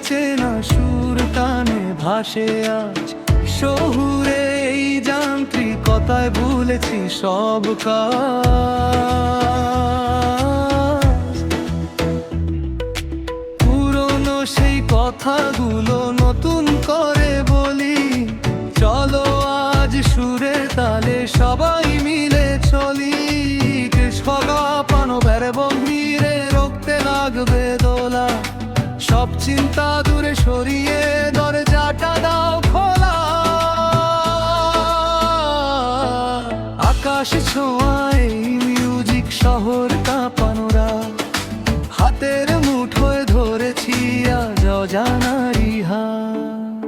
চেনা সুর কানে ভাসে আজ শহুরে এই যান্ত্রিকতায় ভুলেছি সব কাজ। পুরনো সেই কথাগুলো নতুন করে বলি, চলো আজ সুরের তালে সবাই মিলে চলি। কৃষ্ণগাপানো বেড়ে বঙ্গিরে রক্তে লাগবে দোলা, সব চিন্তা দূরে সরিয়ে দরজাটা দাও খোলা। আকাশ ছোঁয়ায় মিউজিক শহর কাঁপানোরা, হাতের মুঠোয় ধরেছি আজ অজানারি হাত।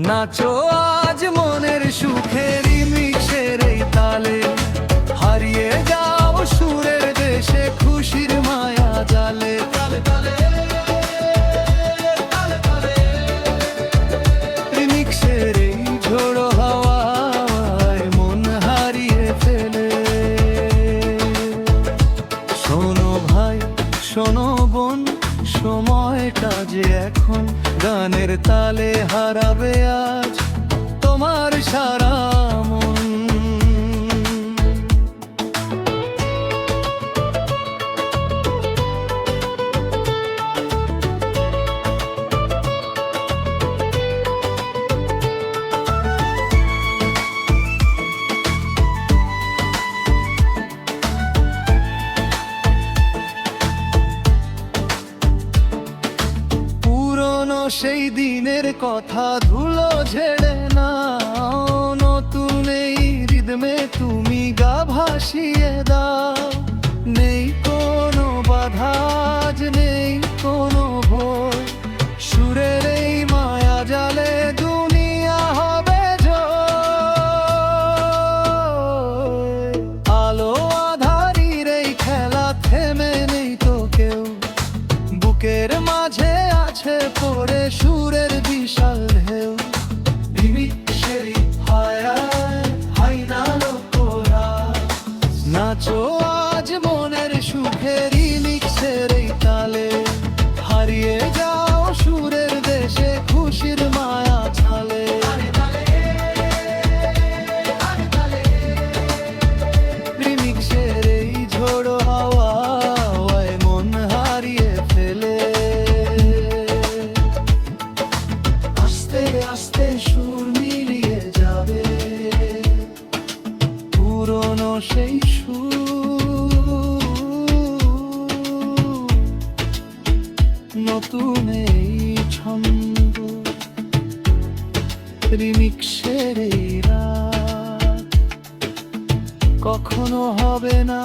নাচো আজ মনের সুখে রিমিক্সের এই তালে, হারিয়ে যাও সুরের দেশে খুশির মায়া জালে। তালে তালে তালে তালে রিমিক্সের এই ঝোড়ো হাওয়ায় মন হারিয়ে ফেলে। শোনো ভাই শোনো বোন, সময়টা যে এখন গানের তালে হারাবে আজ তোমার সারা মন। সেই দিনের কথা ধুলো ঝেড়ে নাও, নতুন এই রিদমে তুমি গা ভাসিয়ে দাও। নেই কোনো বাধা আজ নেই কোনো ভয়, সুরের এই মায়া জালে দুনিয়া হবে জয়। আলো আধারির এই খেলা থেমে নেই তো কেউ, বুকের মাঝে আছে পড়ে সুরের বিশাল ঢেউ। রিমিক্সেরই হায় না লোকরা, নাচো আজ মনের সুখে রিমিক্সের এই তালে, হারিয়ে যাও সুরের দেশে খুশির মায়া ছালে। রিমিক্সের এই ঝোড়ো হাওয়ায় মন হারিয়ে ফেলে। আস্তে সুর মিলিয়ে যাবে পুরনো সেই সুর, নতুন এই ছন্দ রিমিক্সের এই রাত কখনো হবে না।